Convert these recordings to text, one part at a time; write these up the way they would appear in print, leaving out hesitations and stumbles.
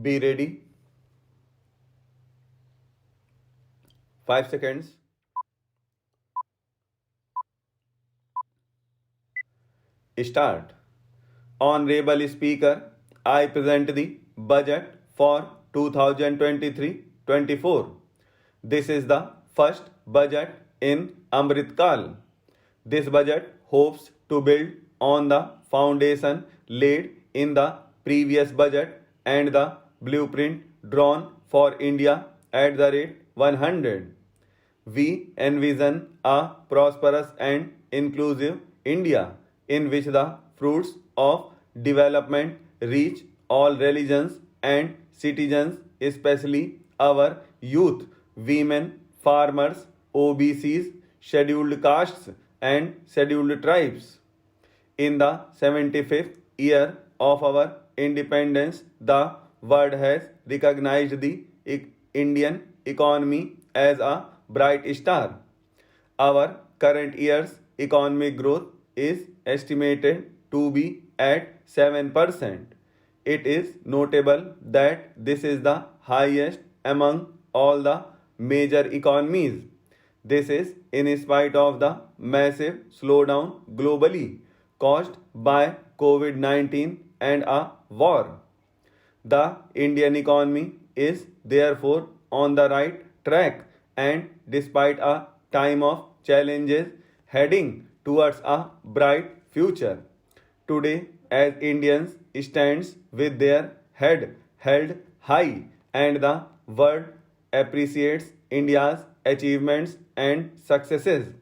Be ready. 5 seconds. Start. Honorable Speaker, I present the budget for 2023-24. This is the first budget in Amrit Kal. This budget hopes to build on the foundation laid in the previous budget and the blueprint drawn for India at the rate 100. We envision a prosperous and inclusive India in which the fruits of development reach all religions and citizens, especially our youth, women, farmers, OBCs, scheduled castes, and scheduled tribes. In the 75th year of our independence, the world has recognized the Indian economy as a bright star. Our current year's economic growth is estimated to be at 7%. It is notable that this is the highest among all the major economies. This is in spite of the massive slowdown globally caused by COVID 19 and a war. The Indian economy is therefore on the right track and despite a time of challenges heading towards a bright future. Today, as Indians stands with their head held high and the world appreciates India's achievements and successes,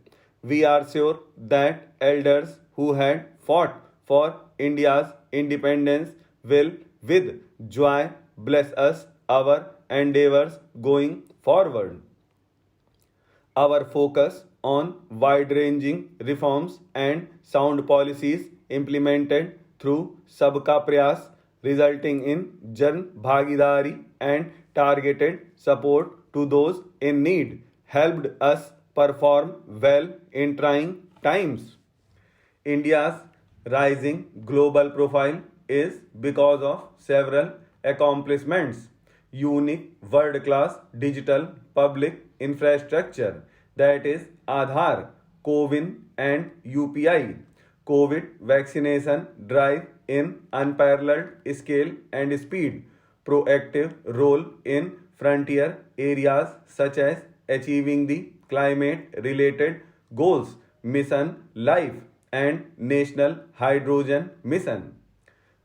we are sure that elders who had fought for India's independence will with joy bless us our endeavors going forward. Our focus on wide ranging reforms and sound policies implemented through Sabka Prayas, resulting in Jan Bhagidari and targeted support to those in need, helped us perform well in trying times. India's rising global profile is because of several accomplishments: unique world class digital public infrastructure, that is Aadhaar, CoWIN, and UPI, COVID vaccination drive in unparalleled scale and speed, proactive role in frontier areas such as achieving the climate related goals, Mission Life, and National Hydrogen Mission.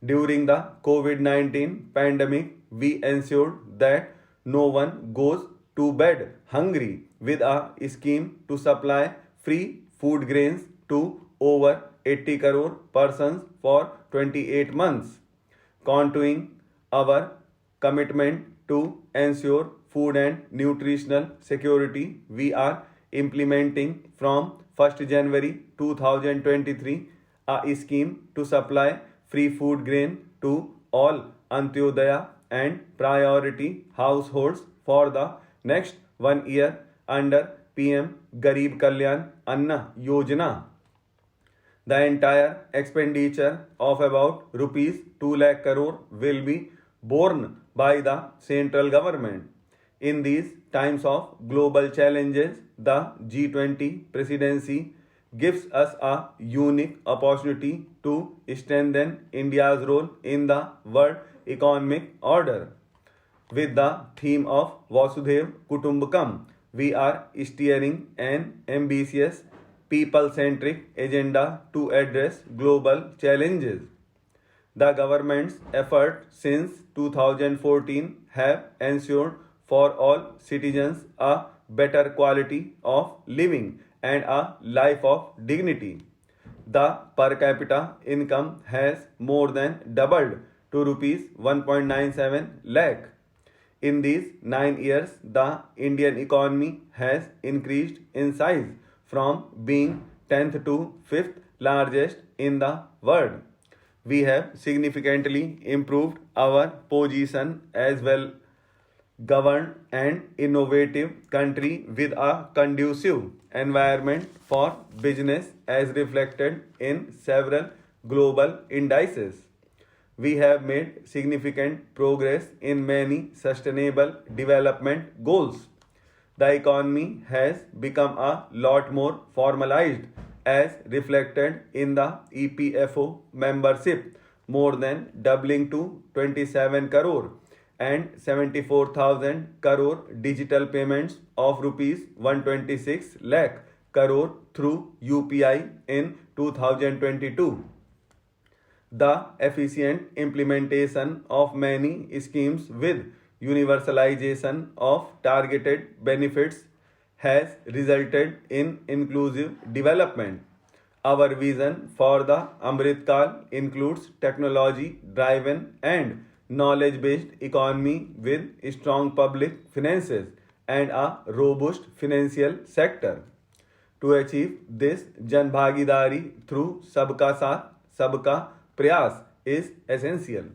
During the COVID 19 pandemic, we ensured that no one goes to bed hungry with a scheme to supply free food grains to over 80 crore persons for 28 months. Continuing our commitment to ensure food and nutritional security, we are implementing from 1st January 2023 a scheme to supply free food grain to all Antyodaya and priority households for the next 1 year under PM Garib Kalyan Anna Yojana. The entire expenditure of about rupees 2 lakh crore will be borne by the central government. In these times of global challenges, the G20 presidency gives us a unique opportunity to strengthen India's role in the world economic order. With the theme of Vasudhaiv Kutumbakam, we are steering an ambitious, people centric agenda to address global challenges. The government's efforts since 2014 have ensured for all citizens a better quality of living and a life of dignity. The per capita income has more than doubled to rupees 1.97 lakh. In these 9 years, the Indian economy has increased in size from being 10th to 5th largest in the world. We have significantly improved our position as well governed and innovative country with a conducive environment for business as reflected in several global indices. we have made significant progress in many sustainable development goals. The economy has become a lot more formalized as reflected in the EPFO membership, more than doubling to 27 crore and 74,000 crore digital payments of rupees 126 lakh crore through UPI in 2022. The efficient implementation of many schemes with universalization of targeted benefits has resulted in inclusive development. Our vision for the Amrit Kal includes technology driven and knowledge based economy with strong public finances and a robust financial sector. To achieve this, Jan Bhagidari through Sabka Saath, Sabka Prayas is essential.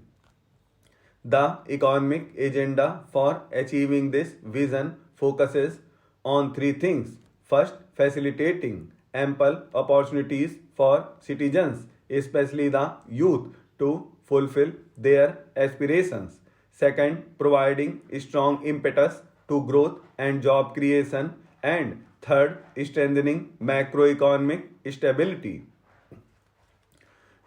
The economic agenda for achieving this vision focuses on three things. First, facilitating ample opportunities for citizens, especially the youth, to fulfill their aspirations. Second, providing strong impetus to growth and job creation. And third, strengthening macroeconomic stability.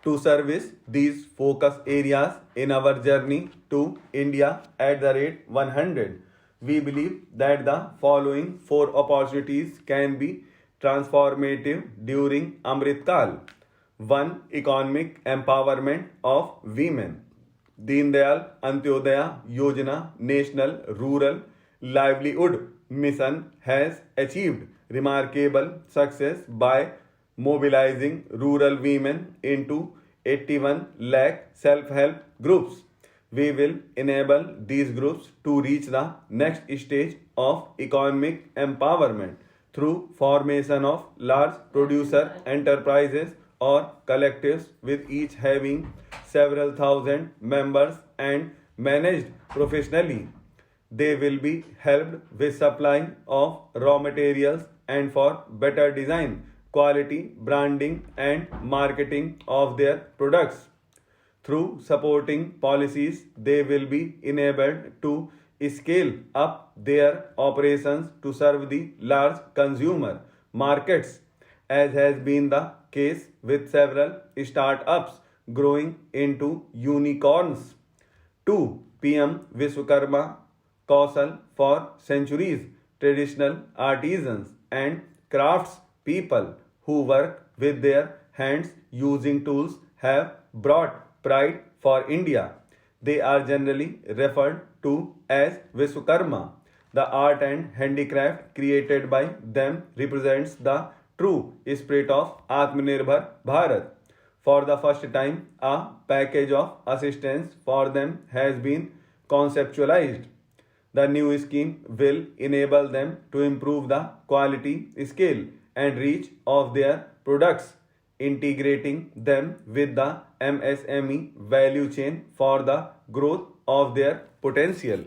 To service these focus areas in our journey to India at the rate 100, we believe that the following four opportunities can be transformative during Amrit Kal. 1. Economic empowerment of women. Deen Dayal Antyodaya Yojana National Rural Livelihood Mission has achieved remarkable success by mobilizing rural women into 81 lakh self-help groups. We will enable these groups to reach the next stage of economic empowerment through formation of large producer enterprises or collectives with each having several thousand members and managed professionally. They will be helped with supply of raw materials and for better design, quality, branding and marketing of their products. Through supporting policies, they will be enabled to scale up their operations to serve the large consumer markets, as has been the case with several startups growing into unicorns. 2. PM Vishwakarma Kausal for centuries. Traditional artisans and crafts people who work with their hands using tools have brought pride for India. They are generally referred to as Vishwakarma. The art and handicraft created by them represents the true spirit of Atmanirbhar Bharat. For the first time, a package of assistance for them has been conceptualized. The new scheme will enable them to improve the quality, scale, and reach of their products, integrating them with the MSME value chain for the growth of their potential.